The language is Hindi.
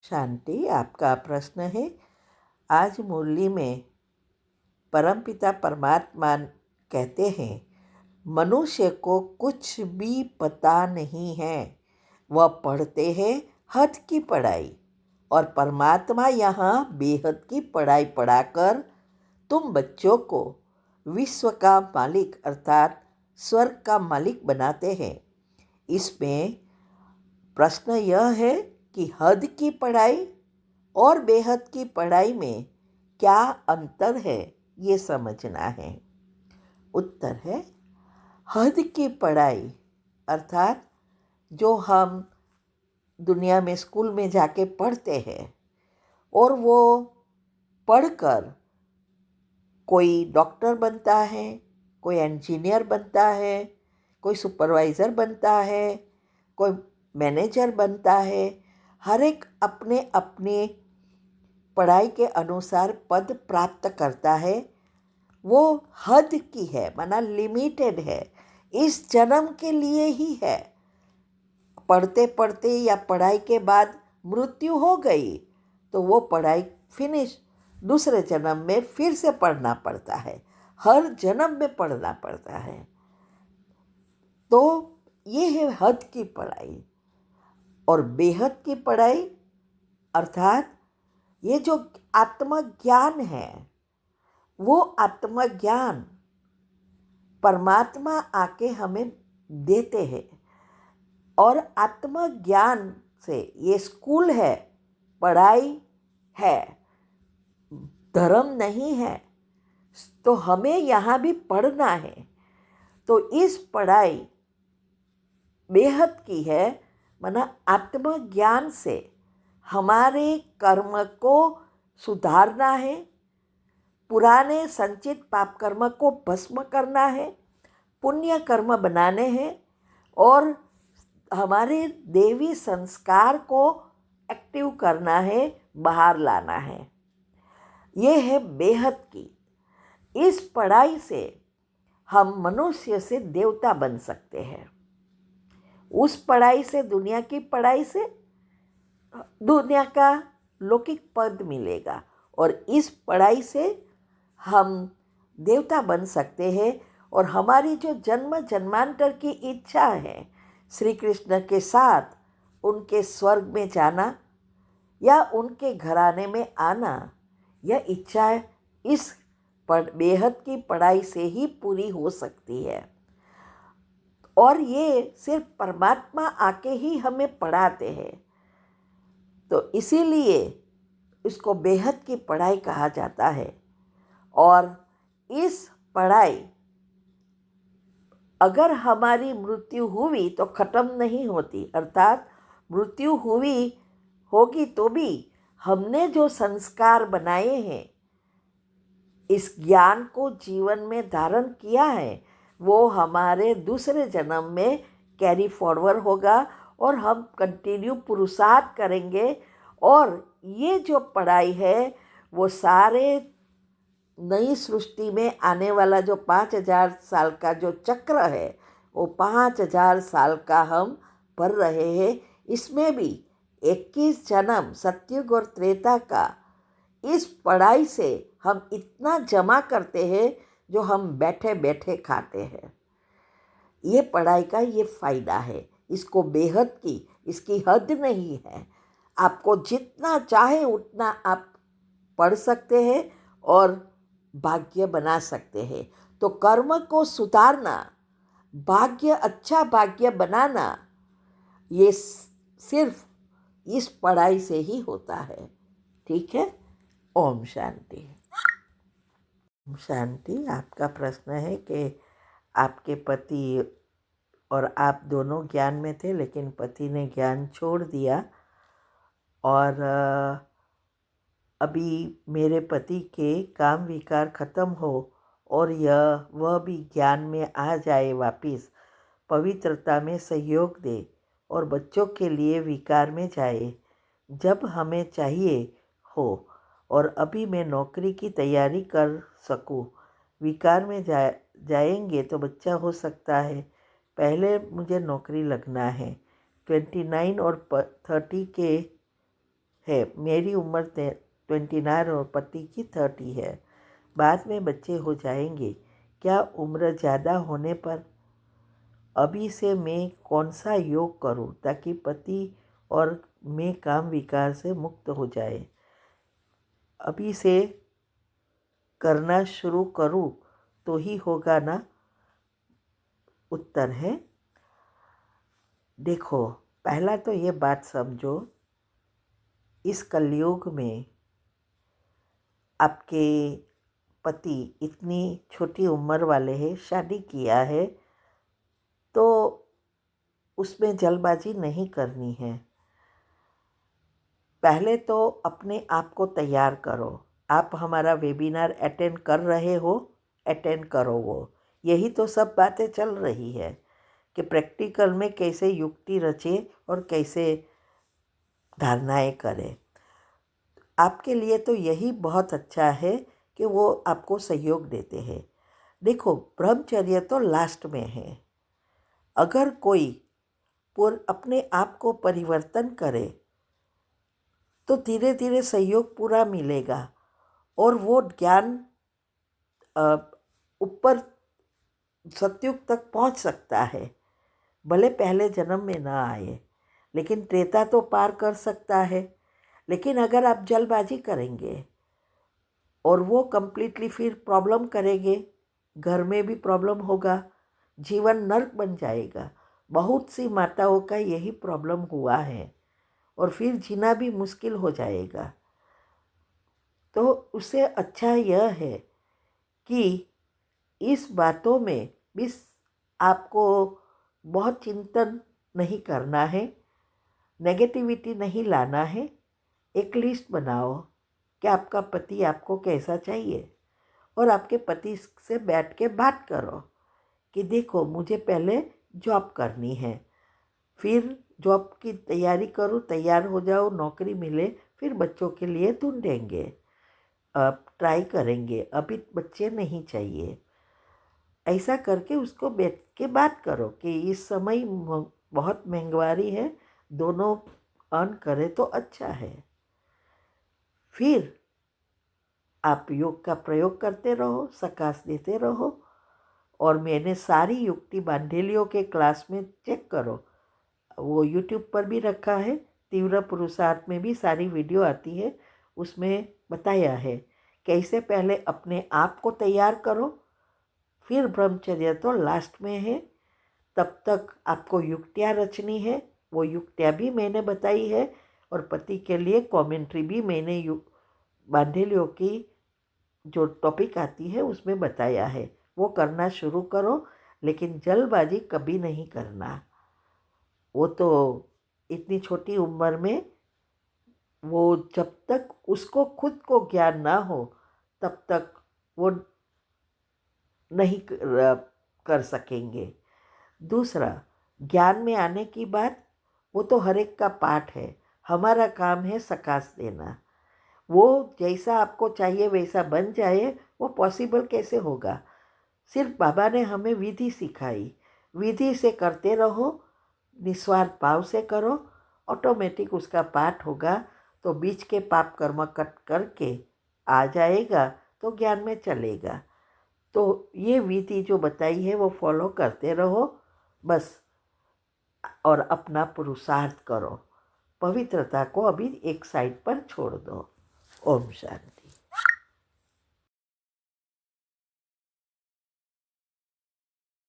शांति, आपका प्रश्न है। आज मुरली में परमपिता परमात्मा कहते हैं, मनुष्य को कुछ भी पता नहीं है, वह पढ़ते हैं हद की पढ़ाई, और परमात्मा यहाँ बेहद की पढ़ाई पढ़ाकर तुम बच्चों को विश्व का मालिक अर्थात स्वर्ग का मालिक बनाते हैं। इसमें प्रश्न यह है कि हद की पढ़ाई और बेहद की पढ़ाई में क्या अंतर है, ये समझना है। उत्तर है, हद की पढ़ाई अर्थात जो हम दुनिया में स्कूल में जाके पढ़ते हैं और वो पढ़कर कोई डॉक्टर बनता है, कोई इंजीनियर बनता है, कोई सुपरवाइज़र बनता है, कोई मैनेजर बनता है। हर एक अपने अपने पढ़ाई के अनुसार पद प्राप्त करता है। वो हद की है, माना लिमिटेड है, इस जन्म के लिए ही है। पढ़ते पढ़ते या पढ़ाई के बाद मृत्यु हो गई तो वो पढ़ाई फिनिश, दूसरे जन्म में फिर से पढ़ना पड़ता है, हर जन्म में पढ़ना पड़ता है। तो ये है हद की पढ़ाई। और बेहद की पढ़ाई अर्थात ये जो आत्मज्ञान है, वो आत्मज्ञान परमात्मा आके हमें देते हैं। और आत्मज्ञान से ये स्कूल है, पढ़ाई है, धर्म नहीं है। तो हमें यहाँ भी पढ़ना है। तो इस पढ़ाई बेहद की है, माना आत्मज्ञान से हमारे कर्म को सुधारना है, पुराने संचित पाप कर्म को भस्म करना है, पुण्य कर्म बनाने हैं और हमारे देवी संस्कार को एक्टिव करना है, बाहर लाना है। ये है बेहद की। इस पढ़ाई से हम मनुष्य से देवता बन सकते हैं। उस पढ़ाई से, दुनिया की पढ़ाई से दुनिया का लौकिक पद मिलेगा, और इस पढ़ाई से हम देवता बन सकते हैं। और हमारी जो जन्म जन्मांतर की इच्छा है श्री कृष्ण के साथ उनके स्वर्ग में जाना या उनके घराने में आना, यह इच्छा इस बेहद की पढ़ाई से ही पूरी हो सकती है। और ये सिर्फ परमात्मा आके ही हमें पढ़ाते हैं। तो इसीलिए इसको बेहद की पढ़ाई कहा जाता है। और इस पढ़ाई अगर हमारी मृत्यु हुई तो ख़त्म नहीं होती, अर्थात मृत्यु होगी तो भी हमने जो संस्कार बनाए हैं, इस ज्ञान को जीवन में धारण किया है, वो हमारे दूसरे जन्म में कैरी फॉरवर्ड होगा और हम कंटिन्यू पुरुषार्थ करेंगे। और ये जो पढ़ाई है वो सारे नई सृष्टि में आने वाला जो 5000 साल का जो चक्र है, वो 5000 साल का हम भर रहे हैं। इसमें भी 21 जन्म सतयुग और त्रेता का इस पढ़ाई से हम इतना जमा करते हैं जो हम बैठे बैठे खाते हैं। ये पढ़ाई का ये फ़ायदा है। इसको बेहद की, इसकी हद नहीं है। आपको जितना चाहे उतना आप पढ़ सकते हैं और भाग्य बना सकते हैं। तो कर्म को सुधारना, भाग्य, अच्छा भाग्य बनाना, ये सिर्फ इस पढ़ाई से ही होता है। ठीक है। ओम शांति। ओम शांति। आपका प्रश्न है कि आपके पति और आप दोनों ज्ञान में थे, लेकिन पति ने ज्ञान छोड़ दिया और अभी मेरे पति के काम विकार ख़त्म हो और वह भी ज्ञान में आ जाए, वापिस पवित्रता में सहयोग दे और बच्चों के लिए विकार में जाए जब हमें चाहिए हो, और अभी मैं नौकरी की तैयारी कर सकूं। विकार में जाएंगे तो बच्चा हो सकता है, पहले मुझे नौकरी लगना है। 29 और 30 के है। मेरी उम्र 29 और पति की 30 है। बाद में बच्चे हो जाएंगे। क्या उम्र ज़्यादा होने पर अभी से मैं कौन सा योग करूं ताकि पति और मैं काम विकार से मुक्त हो जाए? अभी से करना शुरू करूं तो ही होगा ना? उत्तर है, देखो, पहला तो ये बात समझो, इस कलयुग में आपके पति इतनी छोटी उम्र वाले हैं, शादी किया है, तो उसमें जल्दबाजी नहीं करनी है। पहले तो अपने आप को तैयार करो। आप हमारा वेबिनार अटेंड कर रहे हो, अटेंड करो वो। यही तो सब बातें चल रही है कि प्रैक्टिकल में कैसे युक्ति रचे और कैसे धारणाएं करें। आपके लिए तो यही बहुत अच्छा है कि वो आपको सहयोग देते हैं। देखो, ब्रह्मचर्य तो लास्ट में है। अगर कोई अपने आप को परिवर्तन करे तो धीरे धीरे सहयोग पूरा मिलेगा और वो ज्ञान ऊपर सतयुग तक पहुंच सकता है। भले पहले जन्म में ना आए, लेकिन त्रेता तो पार कर सकता है। लेकिन अगर आप जल्दबाजी करेंगे और वो कंप्लीटली फिर प्रॉब्लम करेंगे, घर में भी प्रॉब्लम होगा, जीवन नर्क बन जाएगा। बहुत सी माताओं का यही प्रॉब्लम हुआ है और फिर जीना भी मुश्किल हो जाएगा। तो उससे अच्छा यह है कि इस बातों में भी आपको बहुत चिंतन नहीं करना है, नेगेटिविटी नहीं लाना है। एक लिस्ट बनाओ कि आपका पति आपको कैसा चाहिए और आपके पति से बैठ के बात करो कि देखो, मुझे पहले जॉब करनी है, फिर जॉब की तैयारी करूँ, तैयार हो जाओ, नौकरी मिले, फिर बच्चों के लिए ढूंढेंगे, अब ट्राई करेंगे, अभी बच्चे नहीं चाहिए। ऐसा करके उसको बैठ के बात करो कि इस समय बहुत महंगाई है, दोनों अर्न करें तो अच्छा है। फिर आप योग का प्रयोग करते रहो, सकाश देते रहो। और मैंने सारी युक्ति बांधेलियों के क्लास में चेक करो, वो यूट्यूब पर भी रखा है, तीव्र पुरुषार्थ में भी सारी वीडियो आती है, उसमें बताया है कैसे पहले अपने आप को तैयार करो, फिर ब्रह्मचर्य तो लास्ट में है। तब तक आपको युक्तियाँ रचनी है, वो युक्तियाँ भी मैंने बताई है और पति के लिए कमेंट्री भी मैंने बांधेलियों की जो टॉपिक आती है उसमें बताया है। वो करना शुरू करो, लेकिन जल्दबाजी कभी नहीं करना। वो तो इतनी छोटी उम्र में, वो जब तक उसको खुद को ज्ञान ना हो तब तक वो नहीं कर सकेंगे। दूसरा, ज्ञान में आने की बात, वो तो हर एक का पाठ है। हमारा काम है सकाश देना। वो जैसा आपको चाहिए वैसा बन जाए, वो पॉसिबल कैसे होगा? सिर्फ बाबा ने हमें विधि सिखाई, विधि से करते रहो, निस्वार्थ भाव से करो, ऑटोमेटिक उसका पाठ होगा। तो बीच के पाप कर्म कट करके आ जाएगा तो ज्ञान में चलेगा। तो ये विधि जो बताई है वो फॉलो करते रहो बस, और अपना पुरुषार्थ करो। पवित्रता को अभी एक साइड पर छोड़ दो। ओम शांति।